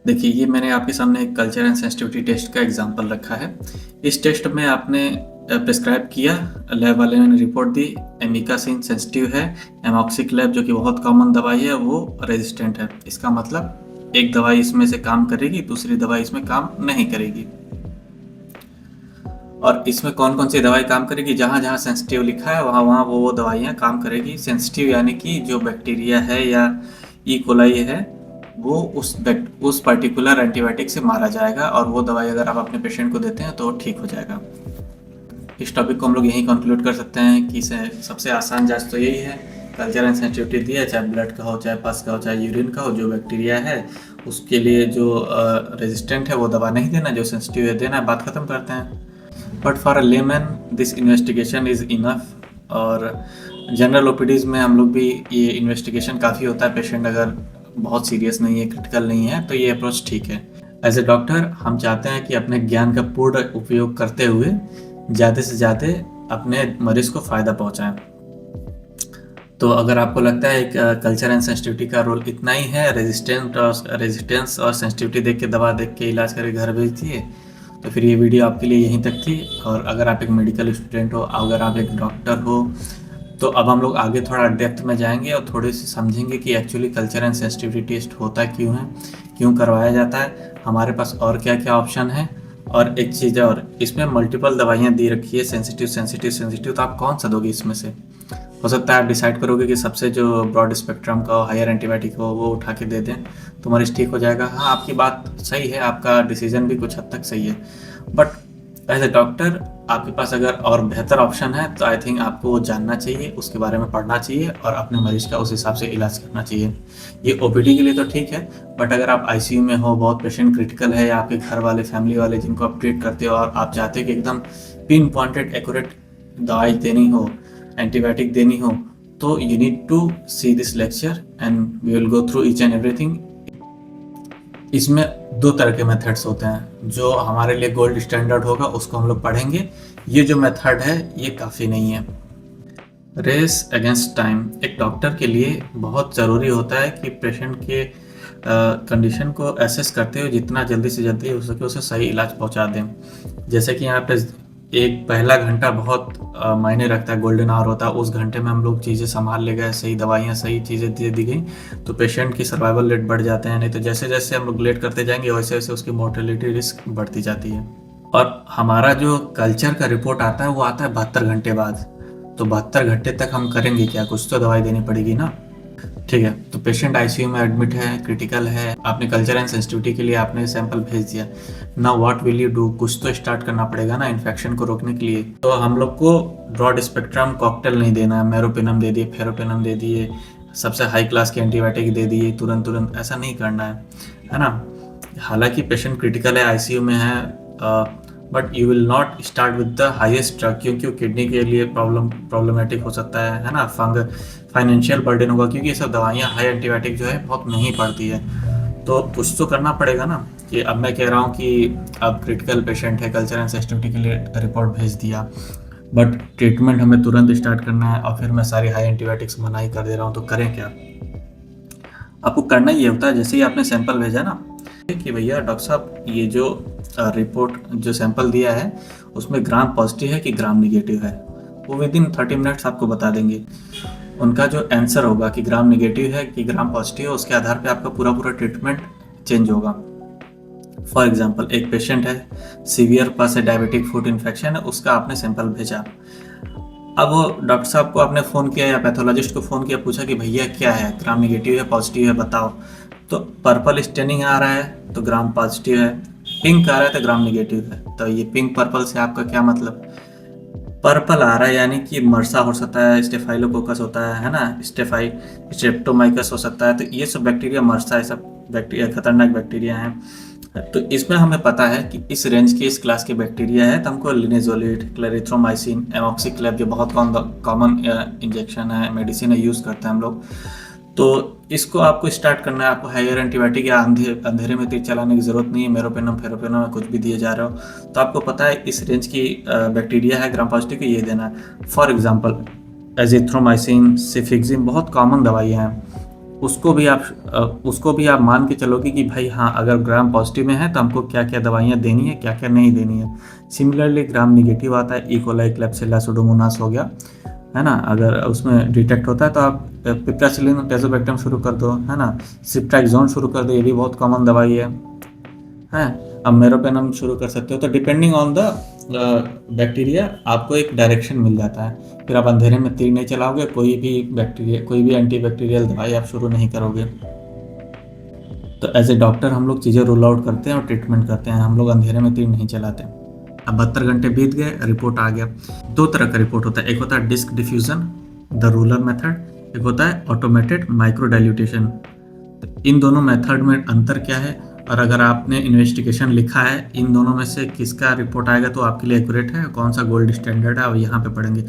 देखिए, ये मैंने आपके सामने एक कल्चर एंड सेंसिटिविटी टेस्ट का एग्जांपल रखा है। इस टेस्ट में आपने प्रिस्क्राइब किया, लैब वाले ने रिपोर्ट दी, एमिकासिन सेंसिटिव है, एमॉक्सिक्लेब जो कि बहुत कॉमन दवाई है वो रेजिस्टेंट है। इसका मतलब एक दवाई इसमें से काम करेगी, दूसरी दवाई इसमें काम नहीं करेगी। और इसमें कौन कौन सी दवाई काम करेगी? जहाँ जहाँ सेंसिटिव लिखा है वहाँ वहाँ वो दवाइयाँ काम करेगी। सेंसिटिव यानी कि जो बैक्टीरिया है या ई कोलाई है वो उस पर्टिकुलर एंटीबायोटिक से मारा जाएगा, और वो दवाई अगर आप अपने पेशेंट को देते हैं तो ठीक हो जाएगा। इस टॉपिक को हम लोग यहीं कंक्लूड कर सकते हैं कि सबसे आसान जांच तो यही है, कल्चर एंड सेंसिटिविटी दी है, चाहे ब्लड का हो, चाहे पस का हो, चाहे यूरिन का हो। जो बैक्टीरिया है उसके लिए जो रेजिस्टेंट है वो दवा नहीं देना, जो सेंसिटिव है देना है, बात खत्म करते हैं। But for a layman this investigation is enough. और जनरल ओपीडीज़ में हम लोग भी ये इन्वेस्टिगेशन काफ़ी होता है। पेशेंट अगर बहुत सीरियस नहीं है, क्रिटिकल नहीं है, तो ये अप्रोच ठीक है। एज ए डॉक्टर हम चाहते हैं कि अपने ज्ञान का पूर्ण उपयोग करते हुए ज़्यादा से ज़्यादा अपने मरीज को फ़ायदा पहुँचाएं। तो अगर आपको लगता है कल्चर एंड सेंसिटिविटी का रोल इतना ही है, रेजिस्टेंस और सेंसिटिविटी देख के, दवा देख के इलाज करके घर भेज दिए, तो फिर ये वीडियो आपके लिए यहीं तक थी। और अगर आप एक मेडिकल स्टूडेंट हो, अगर आप एक डॉक्टर हो, तो अब हम लोग आगे थोड़ा डेप्थ में जाएंगे और थोड़े से समझेंगे कि actually culture and sensitivity test होता क्यों है, क्यों करवाया जाता है, हमारे पास और क्या क्या ऑप्शन है। और एक चीज़ और, इसमें मल्टीपल दवाइयाँ दी रखी है, सेंसिटिव सेंसिटिव सेंसिटिव, तो आप कौन सा दोगे इसमें से? हो सकता है आप डिसाइड करोगे कि सबसे जो ब्रॉड स्पेक्ट्रम का हो, हायर एंटीबायोटिक हो, वो उठा के दे दें तो मरीज ठीक हो जाएगा। हाँ, आपकी बात सही है, आपका डिसीजन भी कुछ हद तक सही है। बट एज ए डॉक्टर आपके पास अगर और बेहतर ऑप्शन है तो आई थिंक आपको वो जानना चाहिए, उसके बारे में पढ़ना चाहिए और अपने मरीज का उस हिसाब से इलाज करना चाहिए। ये ओपीडी के लिए तो ठीक है, बट अगर आप आईसीयू में हो, बहुत पेशेंट क्रिटिकल है, या आपके घर वाले, फैमिली वाले जिनको आप ट्रीट करते हो, और आप चाहते हो कि एकदम पिन पॉइंटेड एक्यूरेट दवाई देनी हो, एंटीबायोटिक देनी हो, तो you need to see this lecture and we will go through each and everything. इसमें दो तरह के मेथड्स होते हैं। जो हमारे लिए गोल्ड स्टैंडर्ड होगा उसको हम लोग पढ़ेंगे। ये जो मेथड है ये काफ़ी नहीं है। रेस अगेंस्ट टाइम एक डॉक्टर के लिए बहुत ज़रूरी होता है कि पेशेंट के कंडीशन को एसेस करते हुए जितना जल्दी से जल्दी हो सके उसे सही इलाज पहुंचा दें। जैसे कि यहाँ पे एक पहला घंटा बहुत मायने रखता है, गोल्डन आवर होता है। उस घंटे में हम लोग चीज़ें संभाल ले गए, सही दवाइयाँ, सही चीज़ें दे दी गई, तो पेशेंट की सर्वाइवल रेट बढ़ जाते हैं। नहीं तो जैसे जैसे हम लोग लेट करते जाएंगे वैसे वैसे उसकी मोर्टेलिटी रिस्क बढ़ती जाती है। और हमारा जो कल्चर का रिपोर्ट आता है वो आता है 72 घंटे बाद। तो 72 घंटे तक हम करेंगे क्या? कुछ तो दवाई देनी पड़ेगी ना। ठीक है, तो पेशेंट आईसीयू में एडमिट है, क्रिटिकल है, आपने कल्चर एंड सेंसिटिविटी के लिए आपने सैंपल भेज दिया। Now what will you do? कुछ तो स्टार्ट करना पड़ेगा ना इन्फेक्शन को रोकने के लिए। तो हम लोग को ब्रॉड स्पेक्ट्रम कॉकटेल नहीं देना है, मेरोपेनम दे दिए, फेरोपेनम दे दिए, सबसे हाई क्लास के एंटीबायोटिक दे दिए तुरंत तुरंत, ऐसा नहीं करना है ना। हालांकि पेशेंट क्रिटिकल है, आईसीयू में है, but you will not start with the highest drug, क्योंकि किडनी के लिए प्रॉब्लमेटिक हो सकता है ना। फाइनेंशियल बर्डन होगा, क्योंकि ये सब दवाइयाँ हाई एंटीबायोटिक जो है बहुत महंगी पड़ती है। तो कुछ तो करना पड़ेगा ना। कि अब मैं कह रहा हूँ कि अब क्रिटिकल पेशेंट है, कल्चर एंड सेंसिटिविटी के लिए रिपोर्ट भेज दिया, बट ट्रीटमेंट हमें तुरंत स्टार्ट करना है, और फिर मैं सारी हाई एंटीबायोटिक्स मना ही कर दे रहा हूँ, तो करें क्या? आपको करना ये होता है, जैसे ही आपने सैंपल भेजा ना कि भैया डॉक्टर साहब ये जो रिपोर्ट जो सैंपल दिया है उसमें ग्राम पॉजिटिव है कि ग्राम निगेटिव है, वो विद इन 30 मिनट्स आपको बता देंगे। उनका जो आंसर होगा कि ग्राम निगेटिव है कि ग्राम पॉजिटिव है, उसके आधार पे आपका पूरा पूरा ट्रीटमेंट चेंज होगा। फॉर एग्जांपल, एक पेशेंट है, सीवियर पास है, डायबिटिक फूड इन्फेक्शन है, उसका आपने सैंपल भेजा। अब वो डॉक्टर साहब को आपने फ़ोन किया या पैथोलॉजिस्ट को फ़ोन किया, पूछा कि भैया क्या है, ग्राम निगेटिव है, पॉजिटिव है, बताओ। तो पर्पल स्टेनिंग आ रहा है तो ग्राम पॉजिटिव है, पिंक आ रहा है तो ग्राम निगेटिव है। तो ये पिंक पर्पल से आपका क्या मतलब? पर्पल आ रहा है यानी कि मर्सा हो सकता है, स्टेफाइलोकोकस होता है ना, स्ट्रेप्टोमाइकस हो सकता है। तो ये सब बैक्टीरिया मर्सा है, सब बैक्टीरिया खतरनाक बैक्टीरिया हैं। तो इसमें हमें पता है कि इस रेंज के, इस क्लास के बैक्टीरिया है, तो हमको लिनेजोलिड, क्लेरिथ्रोमाइसिन, एमॉक्सिक्लेब जो बहुत कॉमन इंजेक्शन है, मेडिसिन है, यूज़ करते हैं हम लोग। तो इसको आपको स्टार्ट करना है। आपको हायर एंटीबायोटिक या अंधेरे में तीर चलाने की ज़रूरत नहीं है। मेरोपेनम, फेरोपेनम कुछ भी दिए जा रहे हो तो आपको पता है इस रेंज की बैक्टीरिया है, ग्राम पॉजिटिव को ये देना है। फॉर एग्जांपल एजिथ्रोमाइसिन, सिफिक्सिन बहुत कॉमन दवाइयाँ हैं। उसको भी आप मान के चलोगे कि भाई हाँ, अगर ग्राम पॉजिटिव में है तो हमको क्या क्या दवाइयाँ देनी है, क्या क्या नहीं देनी है। सिमिलरली ग्राम निगेटिव आता है, इकोलाई, क्लेप्सिला, सुडोमोनास हो गया, है ना। अगर उसमें डिटेक्ट होता है तो आप पिप्रासिलिन, टेजोबैक्टम शुरू कर दो, है ना। सिप्ट्रैक्सोन शुरू कर दो, ये भी बहुत कॉमन दवाई है। अब मेरोपेनम शुरू कर सकते हो। तो डिपेंडिंग ऑन द बैक्टीरिया आपको एक डायरेक्शन मिल जाता है। फिर आप अंधेरे में तीर नहीं चलाओगे, कोई भी एंटीबैक्टीरियल दवाई आप शुरू नहीं करोगे। तो एज ए डॉक्टर हम लोग चीज़ें रूल आउट करते हैं और ट्रीटमेंट करते हैं, हम लोग अंधेरे में तीर नहीं चलाते। अब 72 घंटे बीत गए, रिपोर्ट आ गया। दो तरह का रिपोर्ट होता है, एक होता है disc diffusion, the ruler method, एक होता है ऑटोमेटेड माइक्रो डाइल्यूटेशन। तो इन दोनों मेथड में अंतर क्या है, और अगर आपने इन्वेस्टिगेशन लिखा है, इन दोनों में से किसका रिपोर्ट आएगा तो आपके लिए एक्यूरेट है, कौन सा गोल्ड स्टैंडर्ड है, और यहाँ पे पढ़ेंगे।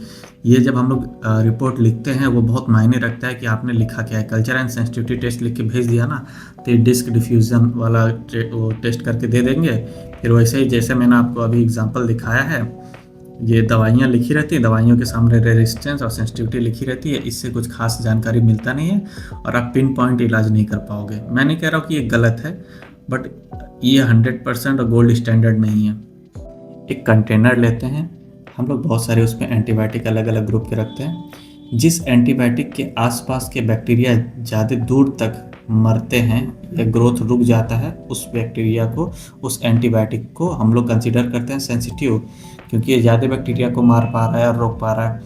ये जब हम लोग रिपोर्ट लिखते हैं वो बहुत मायने रखता है कि आपने लिखा क्या है। कल्चर एंड सेंसिटिविटी टेस्ट लिख के भेज दिया ना, तो ये डिस्क डिफ्यूज़न वाला वो टेस्ट करके दे देंगे। फिर वैसे ही जैसे मैंने आपको अभी एग्जांपल दिखाया है, ये दवाइयाँ लिखी रहती हैं, दवाइयों के सामने रेजिस्टेंस और सेंसिटिविटी लिखी रहती है, इससे कुछ खास जानकारी मिलता नहीं है और आप पिन पॉइंट इलाज नहीं कर पाओगे। मैं नहीं कह रहा हूँ कि ये गलत है, बट ये 100% गोल्ड स्टैंडर्ड नहीं है। एक कंटेनर लेते हैं हम लोग, बहुत सारे उसमें एंटीबायोटिक अलग अलग ग्रुप के रखते हैं। जिस एंटीबायोटिक के आसपास के बैक्टीरिया ज़्यादा दूर तक मरते हैं या ग्रोथ रुक जाता है, उस बैक्टीरिया को, उस एंटीबायोटिक को हम लोग कंसिडर करते हैं सेंसिटिव, क्योंकि ये ज़्यादा बैक्टीरिया को मार पा रहा है और रोक पा रहा है।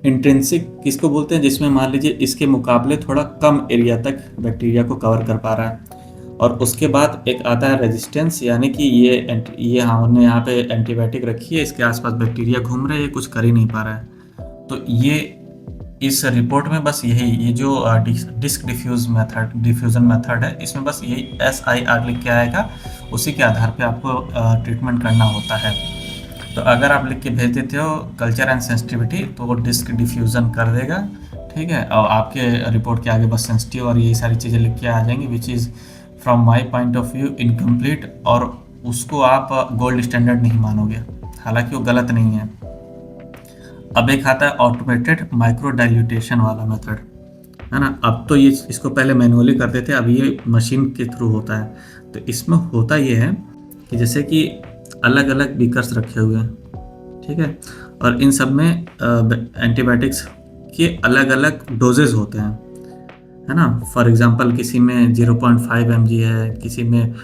इंट्रिंसिक किसको बोलते हैं, जिसमें मान लीजिए इसके मुकाबले थोड़ा कम एरिया तक बैक्टीरिया को कवर कर पा रहा है। और उसके बाद एक आता है रेजिस्टेंस, यानी कि ये हमने यहाँ पे एंटीबायोटिक रखी है, इसके आसपास बैक्टीरिया घूम रहे हैं, ये कुछ कर ही नहीं पा रहा है। तो ये इस रिपोर्ट में बस ये जो डिस्क डिफ्यूजन मेथड है, इसमें बस यही SIR लिख के आएगा, उसी के आधार पे आपको ट्रीटमेंट करना होता है। तो अगर आप लिख के भेज देते हो कल्चर एंड सेंसिटिविटी, तो वो डिस्क डिफ्यूज़न कर देगा, ठीक है। और आपके रिपोर्ट के आगे बस सेंसिटिव और यही सारी चीज़ें लिख के आ जाएंगी, which is from my point of view incomplete, और उसको आप गोल्ड स्टैंडर्ड नहीं मानोगे, हालांकि वो गलत नहीं है। अब एक आता है ऑटोमेटेड माइक्रो डाइल्यूटेशन वाला मेथड, है ना। अब तो ये इसको पहले मैनुअली करते थे, अब ये मशीन के थ्रू होता है। तो इसमें होता ये है कि जैसे कि अलग अलग बीकर्स रखे हुए हैं, ठीक है, और इन सब में एंटीबायोटिक्स के अलग अलग डोजेज होते हैं, है ना। फॉर एग्जांपल किसी में 0.5 mg है, किसी में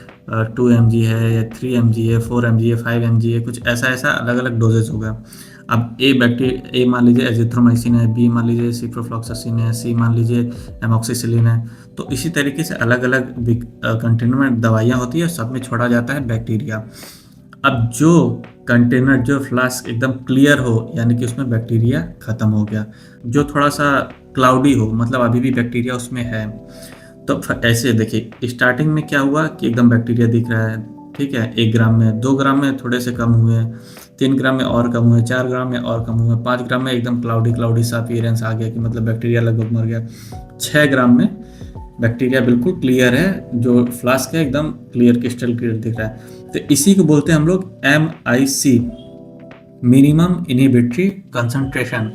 2 mg है, या 3 mg है, 4 mg है, 5 mg है, कुछ ऐसा अलग अलग डोजेज होगा। अब ए मान लीजिए एजिथ्रोमाइसिन है, बी मान लीजिए सिप्रोफ्लॉक्सासिन है, सी मान लीजिए एमोक्सिसिलिन है। तो इसी तरीके से अलग अलग कंटेनर में दवाइयाँ होती है, सब में छोड़ा जाता है बैक्टीरिया। अब जो कंटेनर, जो फ्लास्क एकदम क्लियर हो, यानी कि उसमें बैक्टीरिया ख़त्म हो गया, जो थोड़ा सा क्लाउडी हो, मतलब अभी भी बैक्टीरिया उसमें है, तो ऐसे देखिए स्टार्टिंग में क्या हुआ कि एकदम बैक्टीरिया दिख रहा है, ठीक है। 1 ग्राम में, 2 ग्राम में थोड़े से कम हुए, 3 ग्राम में और कम हुए, 4 ग्राम में और कम हुए, 5 ग्राम में एकदम क्लाउडी सा अपीयरेंस आ गया कि मतलब बैक्टीरिया लगभग मर गया। 6 ग्राम में बैक्टीरिया बिल्कुल क्लियर है, जो फ्लास्क है एकदम क्लियर, क्रिस्टल क्लियर दिख रहा है। तो इसी को बोलते हैं हम लोग MIC, मिनिमम इनहिबिटरी कंसंट्रेशन।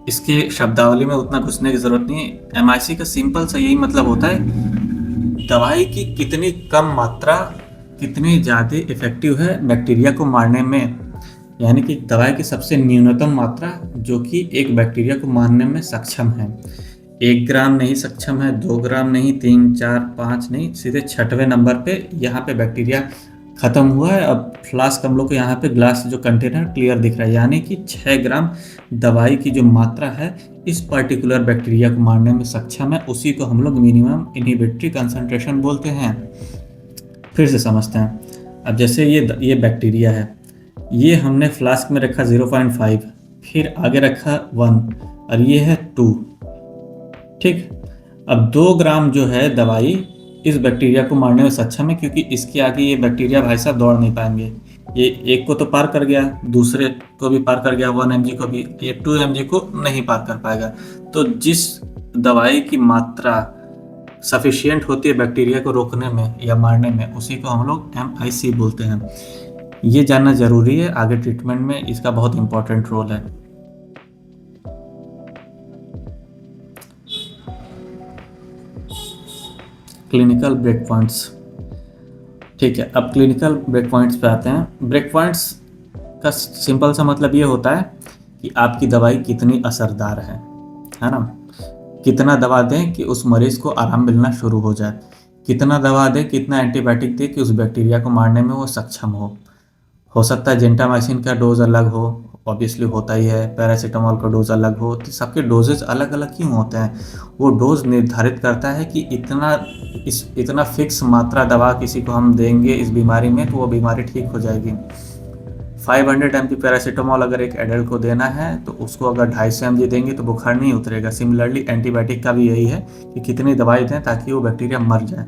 इसके शब्दावली में उतना घुसने की जरूरत नहीं है। MIC का सिंपल सा यही मतलब होता है, दवाई की कितनी कम मात्रा कितनी ज़्यादा इफेक्टिव है बैक्टीरिया को मारने में, यानी कि दवाई की सबसे न्यूनतम मात्रा जो कि एक बैक्टीरिया को मारने में सक्षम है। 1 ग्राम नहीं सक्षम है, 2 ग्राम नहीं, 3, 4, 5 नहीं, सीधे 6वें नंबर पे यहाँ पे बैक्टीरिया ख़त्म हुआ है। अब फ्लास्क हम लोग को यहाँ पे ग्लास जो कंटेनर क्लियर दिख रहा है, यानी कि 6 ग्राम दवाई की जो मात्रा है इस पर्टिकुलर बैक्टीरिया को मारने में सक्षम है, उसी को हम लोग मिनिमम इनहिबिटरी कंसंट्रेशन बोलते हैं। फिर से समझते हैं। अब जैसे ये बैक्टीरिया है, ये हमने फ्लास्क में रखा 0.5, फिर आगे रखा 1 और ये है 2, ठीक। अब 2 ग्राम जो है दवाई इस बैक्टीरिया को मारने में सक्षम है, क्योंकि इसके आगे ये बैक्टीरिया भाई साहब दौड़ नहीं पाएंगे। ये एक को तो पार कर गया, दूसरे को भी पार कर गया, 1 mg को भी, ये 2 mg को नहीं पार कर पाएगा। तो जिस दवाई की मात्रा सफिशिएंट होती है बैक्टीरिया को रोकने में या मारने में, उसी को हम लोग MIC बोलते हैं। ये जानना जरूरी है, आगे ट्रीटमेंट में इसका बहुत इंपॉर्टेंट रोल है। Clinical break points. ठीक है, अब क्लिनिकल ब्रेक पॉइंट्स पे आते हैं। ब्रेक पॉइंट्स का सिंपल सा मतलब ये होता है कि आपकी दवाई कितनी असरदार है ना। कितना दवा दें कि उस मरीज को आराम मिलना शुरू हो जाए, कितना दवा दें, कितना एंटीबायोटिक दें कि उस बैक्टीरिया को मारने में वो सक्षम हो सकता है जेंटामाइसिन का डोज अलग हो, ऑब्वियसली होता ही है, पैरासीटामोल का डोज अलग हो, तो सबके डोजेज अलग अलग क्यों होते हैं? वो डोज निर्धारित करता है कि इतना फिक्स मात्रा दवा किसी को हम देंगे इस बीमारी में तो वो बीमारी ठीक हो जाएगी। 500 mg पैरासीटामोल अगर एक एडल्ट को देना है तो उसको अगर 250 mg देंगे तो बुखार नहीं उतरेगा। सिमिलरली एंटीबायोटिक का भी यही है कि कितनी दवाई दें ताकि वो बैक्टीरिया मर जाए।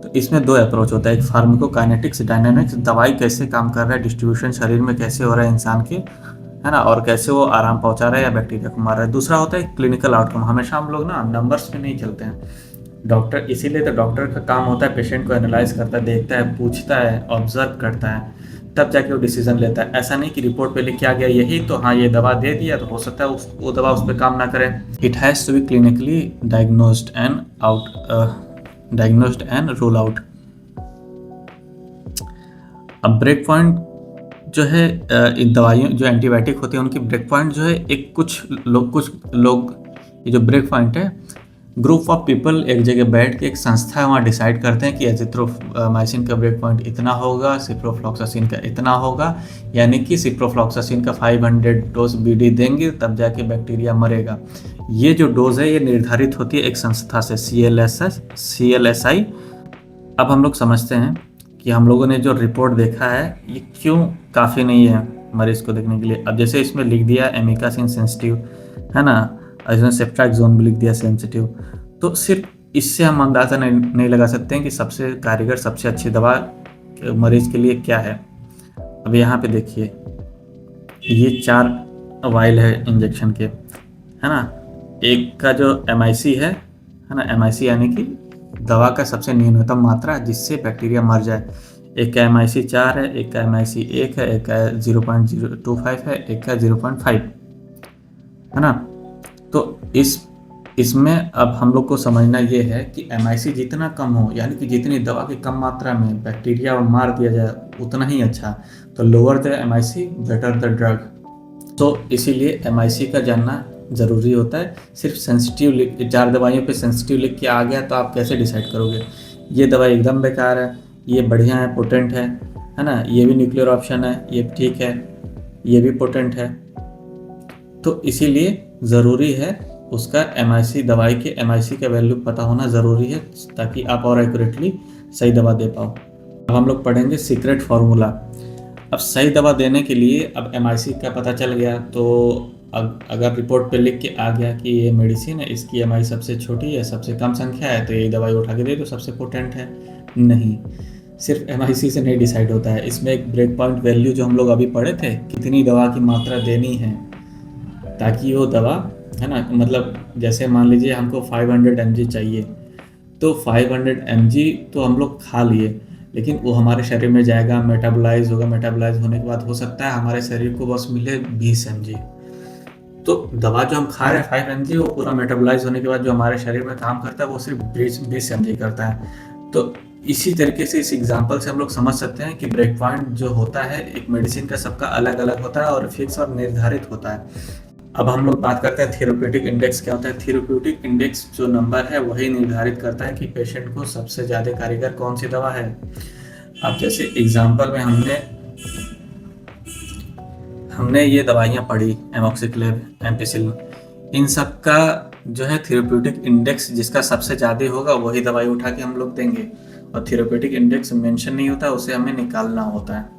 तो इसमें दो अप्रोच होता है, एक फार्माकोकाइनेटिक्स डायनामिक्स, दवाई कैसे काम कर रहा है, डिस्ट्रीब्यूशन शरीर में कैसे हो रहा है इंसान के, है ना, और कैसे वो आराम पहुंचा रहा है या बैक्टीरिया को मार रहा है। दूसरा होता है क्लिनिकल आउटकम। हमेशा हम लोग ना नंबर्स पे नहीं चलते हैं। डॉक्टर, इसीलिए तो डॉक्टर का काम होता है पेशेंट को एनालाइज करता है, देखता है, पूछता है, ऑब्जर्व करता है, तब जाके वो डिसीजन लेता है। ऐसा नहीं कि रिपोर्ट पे लिख के आ गया यही तो हाँ ये दवा दे दिया तो हो सकता है वो दवा उस पर काम ना करे। It has to be clinically diagnosed and rule out. अब ब्रेक पॉइंट जो है, इन दवाइयों जो एंटीबायोटिक होती है उनकी ब्रेक पॉइंट जो है, एक कुछ लोग ये जो ब्रेक पॉइंट है, ग्रुप ऑफ पीपल एक जगह बैठ के एक संस्था है वहाँ डिसाइड करते हैं कि एजिथ्रोमाइसिन का ब्रेक पॉइंट इतना होगा, सिप्रोफ्लॉक्सासिन का इतना होगा, यानी कि सिप्रोफ्लॉक्सासिन का 500 डोज बीडी देंगे तब जाके बैक्टीरिया मरेगा। ये जो डोज है ये निर्धारित होती है एक संस्था से, CLSI। अब हम लोग समझते हैं कि हम लोगों ने जो रिपोर्ट देखा है ये क्यों काफ़ी नहीं है मरीज को देखने के लिए। अब जैसे इसमें लिख दिया एमिकासिन सेंसिटिव, है ना, इसमें सेफ्ट्रैक्सोन भी लिख दिया सेंसिटिव, तो सिर्फ इससे हम अंदाज़ा नहीं लगा सकते हैं कि सबसे कारगर, सबसे अच्छी दवा मरीज के लिए क्या है। अब यहाँ पे देखिए ये 4 वाइल है इंजेक्शन के, है ना। एक का जो MIC है ना, MIC यानी कि दवा का सबसे न्यूनतम मात्रा जिससे बैक्टीरिया मर जाए। एक का MIC 4 है, एक का MIC 1 है, एक का 0.025 है, एक का 0.5, है ना। तो इसमें अब हम लोग को समझना ये है कि MIC जितना कम हो, यानी कि जितनी दवा की कम मात्रा में बैक्टीरिया मार दिया जाए उतना ही अच्छा। तो lower the MIC better the drug. तो इसीलिए MIC का जानना ज़रूरी होता है। सिर्फ सेंसिटिव 4 दवाइयों पे सेंसिटिव लिख के आ गया तो आप कैसे डिसाइड करोगे ये दवाई एकदम बेकार है, ये बढ़िया है, पोटेंट है ना, ये भी न्यूक्लियर ऑप्शन है, ये ठीक है, ये भी पोटेंट है। तो इसीलिए ज़रूरी है उसका MIC, दवाई के MIC का वैल्यू पता होना ज़रूरी है ताकि आप और एक्यूरेटली सही दवा दे पाओ। अब हम लोग पढ़ेंगे सीक्रेट फार्मूला। अब सही दवा देने के लिए अब MIC का पता चल गया तो अगर रिपोर्ट पे लिख के आ गया कि ये मेडिसिन है, इसकी MIC सबसे छोटी है, सबसे कम संख्या है, तो ये दवाई उठा के दे दो, सबसे पोटेंट है। नहीं, सिर्फ MIC से नहीं डिसाइड होता है। इसमें एक ब्रेक पॉइंट वैल्यू जो हम लोग अभी पढ़े थे, कितनी दवा की मात्रा देनी है ताकि वो दवा, है ना, मतलब जैसे मान लीजिए हमको 500 mg चाहिए तो 500 mg तो हम लोग खा लिए, लेकिन वो हमारे शरीर में जाएगा, मेटाबोलाइज होगा, मेटाबोलाइज होने के बाद हो सकता है हमारे शरीर को बस मिले 20 mg। तो दवा जो हम खा रहे हैं 5 mg, वो पूरा मेटाबोलाइज होने के बाद जो हमारे शरीर में काम करता है वो सिर्फ 20 mg करता है। तो इसी तरीके से इस एग्जाम्पल से हम लोग समझ सकते हैं कि ब्रेक पॉइंट जो होता है एक मेडिसिन का सबका अलग अलग होता है और फिक्स और निर्धारित होता है। अब हम लोग बात करते हैं थेरेप्यूटिक इंडेक्स क्या होता है। थेरेप्यूटिक इंडेक्स जो नंबर है वही निर्धारित करता है कि पेशेंट को सबसे ज़्यादा कारगर कौन सी दवा है। अब जैसे एग्जाम्पल में हमने ये दवाइयाँ पढ़ी, एमोक्सिक्लेव, एम्पिसिलिन, इन सब का जो है थेरेप्यूटिक इंडेक्स जिसका सबसे ज़्यादा होगा वही दवाई उठा के हम लोग देंगे। और थेरेप्यूटिक इंडेक्स मेंशन नहीं होता, उसे हमें निकालना होता है।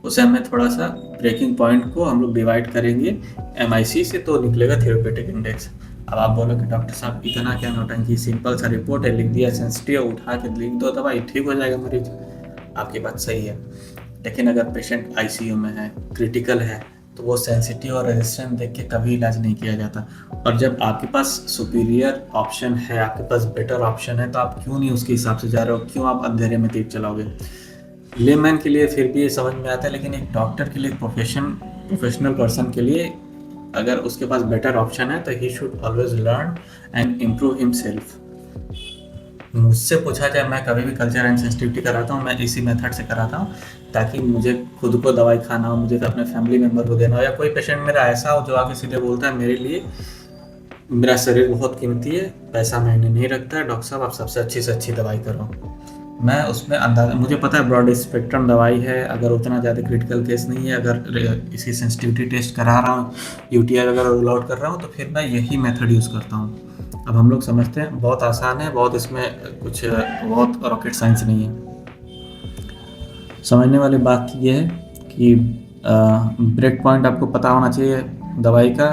उसे हमें थोड़ा सा ब्रेकिंग पॉइंट को हम लोग डिवाइड करेंगे MIC से तो निकलेगा थेरेप्यूटिक इंडेक्स। अब आप बोलोगे डॉक्टर साहब इतना क्या नौटंकी, सिंपल सा रिपोर्ट है, लिख दिया सेंसिटिव, उठा के लिख दो दवाई, ठीक हो जाएगा मरीज। आपकी बात सही है, लेकिन अगर पेशेंट ICU में है, क्रिटिकल है, तो वो सेंसिटिव और रेजिस्टेंट देख के कभी इलाज नहीं किया जाता। और जब आपके पास सुपीरियर ऑप्शन है, आपके पास बेटर ऑप्शन है, तो आप क्यों नहीं उसके हिसाब से जा रहे हो, क्यों आप अंधेरे में तीर चलाओगे। लेमैन के लिए फिर भी ये समझ में आता है, लेकिन एक डॉक्टर के लिए, प्रोफेशनल पर्सन के लिए अगर उसके पास बेटर ऑप्शन है तो he should always learn and improve himself. मुझसे पूछा जाए, मैं कभी भी कल्चर एंड सेंसिटिविटी कराता हूँ, मैं इसी मेथड से कराता हूँ, ताकि मुझे खुद को दवाई खाना हो, मुझे अपने फैमिली मेम्बर को देना हो, या कोई पेशेंट मेरा ऐसा हो जो आके सीधे बोलता है मेरे लिए मेरा शरीर बहुत कीमती है, पैसा मैंने नहीं रखता है, डॉक्टर साहब आप सबसे अच्छी से अच्छी दवाई करो। मैं उसमें अंदाज़ा, मुझे पता है ब्रॉड स्पेक्ट्रम दवाई है, अगर उतना ज़्यादा क्रिटिकल केस नहीं है, अगर इसकी सेंसिटिविटी टेस्ट करा रहा हूँ, यूटीआई वगैरह रूल आउट कर रहा हूँ, तो फिर मैं यही मेथड यूज़ करता हूँ। अब हम लोग समझते हैं बहुत आसान है, बहुत इसमें कुछ बहुत रॉकेट साइंस नहीं है। समझने वाली बात यह है कि ब्रेक पॉइंट आपको पता होना चाहिए दवाई का,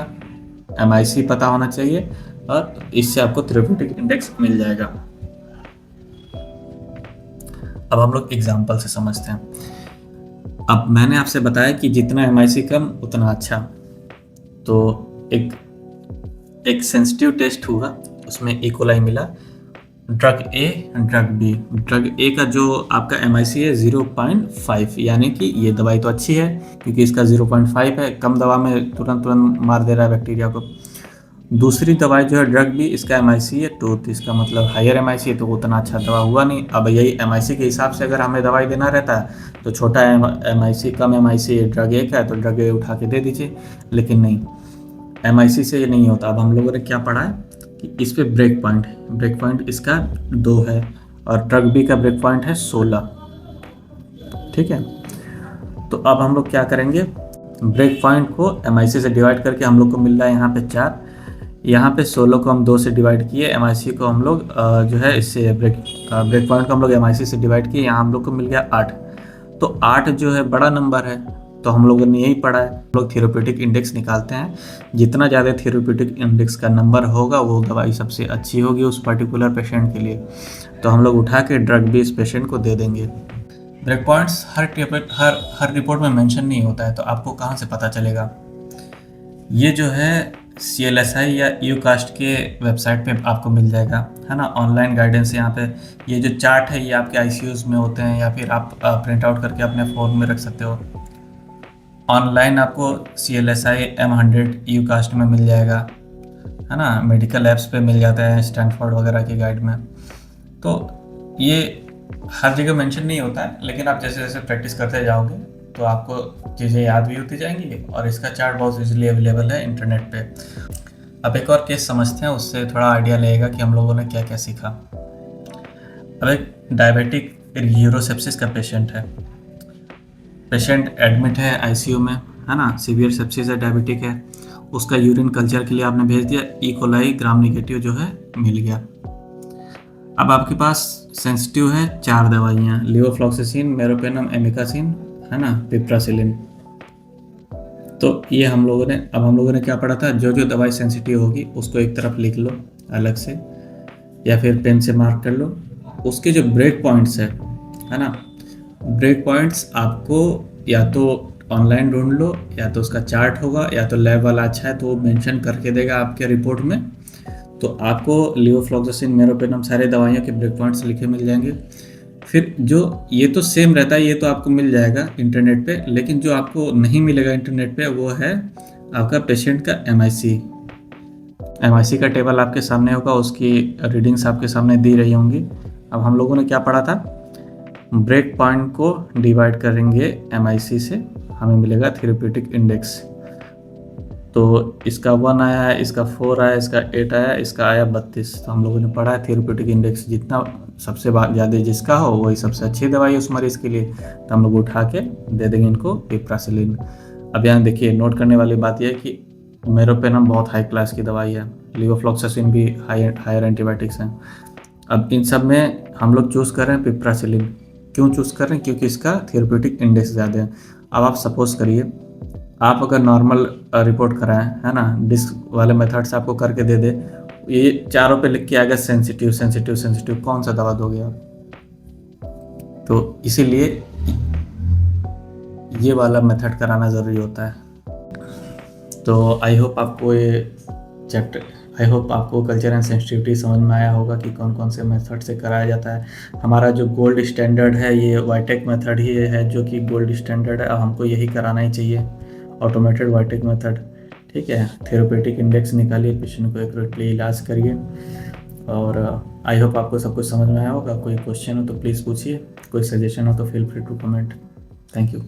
एमआईसी पता होना चाहिए, और इससे आपको थेरेप्यूटिक इंडेक्स मिल जाएगा। अब हम लोग एग्जाम्पल से समझते हैं। अब मैंने आपसे बताया कि जितना एमआईसी कम उतना अच्छा, तो एक सेंसिटिव टेस्ट हुआ, उसमें इकोलाई मिला, drug A, drug B. Drug A का जो आपका एमआईसी है 0.5, यानी कि ये दवाई तो अच्छी है क्योंकि इसका 0.5 है, कम दवा में तुरंत मार दे रहा है बैक्टीरिया को। दूसरी दवाई जो है ड्रग बी, इसका एमआईसी है 2, तो इसका मतलब हायर एमआईसी है, तो उतना अच्छा दवा हुआ नहीं। अब यही एमआईसी के हिसाब से अगर हमें दवाई देना रहता है तो छोटा MIC, come MIC drug A का है तो ड्रग ए उठा के दे दीजिए, लेकिन नहीं, एमआईसी से ये नहीं होता। अब हम लोगों ने क्या पढ़ा है कि इस पे ब्रेक पॉइंट इसका 2 है, और ड्रग बी का ब्रेक पॉइंट है 16। ठीक है, तो अब हम लोग क्या करेंगे, ब्रेक पॉइंट को एमआईसी से डिवाइड करके हम लोग को मिल रहा है यहाँ पे 4, यहाँ पे 16 को हम 2 से डिवाइड किए, एमआईसी को हम लोग जो है इससे ब्रेक पॉइंट को हम लोग एमआईसी से डिवाइड किए, यहाँ हम लोग को मिल गया 8। तो 8 जो है बड़ा नंबर है, तो हम लोगों ने यही पढ़ा है, हम लोग थेरेप्यूटिक इंडेक्स निकालते हैं, जितना ज़्यादा थेरेप्यूटिक इंडेक्स का नंबर होगा वो दवाई सबसे अच्छी होगी उस पर्टिकुलर पेशेंट के लिए। तो हम लोग उठा के ड्रग भी इस पेशेंट को दे देंगे। ब्रेक पॉइंट्स हर रिपोर्ट में मेंशन नहीं होता है, तो आपको कहाँ से पता चलेगा? ये जो है CLSI या यूकास्ट के वेबसाइट पे आपको मिल जाएगा, है ना, ऑनलाइन गाइडेंस। यहाँ पे ये जो चार्ट है ये आपके ICUs में होते हैं, या फिर आप प्रिंट आउट करके अपने फ़ोन में रख सकते हो। ऑनलाइन आपको CLSI M100 यूकास्ट में मिल जाएगा, है ना, मेडिकल ऐप्स पे मिल जाता है, स्टैनफोर्ड वगैरह की गाइड में। तो ये हर जगह मेंशन नहीं होता है, लेकिन आप जैसे जैसे प्रैक्टिस करते जाओगे तो आपको चीज़ें याद भी होती जाएंगी, और इसका चार्ट बहुत इजीली अवेलेबल है इंटरनेट पे। अब एक और केस समझते हैं, उससे थोड़ा आइडिया लगेगा कि हम लोगों ने क्या क्या सीखा। अब एक डायबिटिक यूरोसेप्सिस का पेशेंट है, पेशेंट एडमिट है ICU में, है ना, सीवियर सेप्सिस है, डायबिटिक है, उसका यूरिन कल्चर के लिए आपने भेज दिया, इकोलाई ग्राम नेगेटिव जो है मिल गया। अब आपके पास सेंसिटिव है 4 दवाइयाँ, लिवोफ्लॉक्सासिन, मेरोपेनम, एमिकासिन, है ना, पिप्रासिलिन। तो ये हम लोगों ने क्या पढ़ा था, जो जो दवाई सेंसिटिव होगी उसको एक तरफ लिख लो अलग से, या फिर पेन से मार्क कर लो। उसके जो ब्रेक पॉइंट्स है ना, ब्रेक पॉइंट्स आपको या तो ऑनलाइन ढूंढ लो, या तो उसका चार्ट होगा, या तो लैब वाला अच्छा है तो वो मेंशन करके देगा आपके रिपोर्ट में। तो आपको लिवोफ्लॉक्सासिन, मेरोपेनम सारे दवाइयों के ब्रेक पॉइंट्स लिखे मिल जाएंगे। फिर जो ये तो सेम रहता है, ये तो आपको मिल जाएगा इंटरनेट पे, लेकिन जो आपको नहीं मिलेगा इंटरनेट पे वो है आपका पेशेंट का एमआईसी का टेबल आपके सामने होगा, उसकी रीडिंग्स आपके सामने दी रही होंगी। अब हम लोगों ने क्या पढ़ा था, ब्रेक पॉइंट को डिवाइड करेंगे एमआईसी से, हमें मिलेगा थेरेप्यूटिक इंडेक्स। तो इसका 1 आया, इसका 4 आया, इसका 8 आया, इसका आया 32। तो हम लोगों ने पढ़ा है थेरेप्यूटिक इंडेक्स जितना सबसे ज़्यादा जिसका हो वही सबसे अच्छी दवाई है उस मरीज़ के लिए, तो हम लोग उठा के दे देंगे इनको पिप्रासिलिन। अब यहाँ देखिए, नोट करने वाली बात यह है कि मेरोपेनम बहुत हाई क्लास की दवाई है, लिवोफ्लॉक्सासिन भी हायर एंटीबायोटिक्स हैं। अब इन सब में हम लोग चूज़ कर रहे हैं पिप्रासिलिन। क्यों चूज़ कर रहे हैं? क्योंकि इसका थेरेप्यूटिक इंडेक्स ज़्यादा है। अब आप सपोज करिए आप अगर नॉर्मल रिपोर्ट कराएं, है ना, डिस्क वाले मेथड से आपको करके दे दे, ये चारों पे लिख के आएगा सेंसिटिव सेंसिटिव सेंसिटिव, कौन सा दवा दोगे आप? तो इसीलिए ये वाला मेथड कराना ज़रूरी होता है। तो आई होप आपको कल्चर एंड सेंसिटिविटी समझ में आया होगा कि कौन कौन से मेथड से कराया जाता है। हमारा जो गोल्ड स्टैंडर्ड है ये वाइटेक मेथड ही है, जो कि गोल्ड स्टैंडर्ड है, अब हमको यही कराना ही चाहिए, ऑटोमेटेड वाइटेक मेथड। ठीक है, थेरेप्यूटिक इंडेक्स निकालिए, पेशेंट को एक्यूरेटली इलाज करिए, और आई होप आपको सब कुछ समझ में आया होगा। कोई क्वेश्चन हो तो प्लीज़ पूछिए, कोई सजेशन हो तो feel free to comment. Thank you.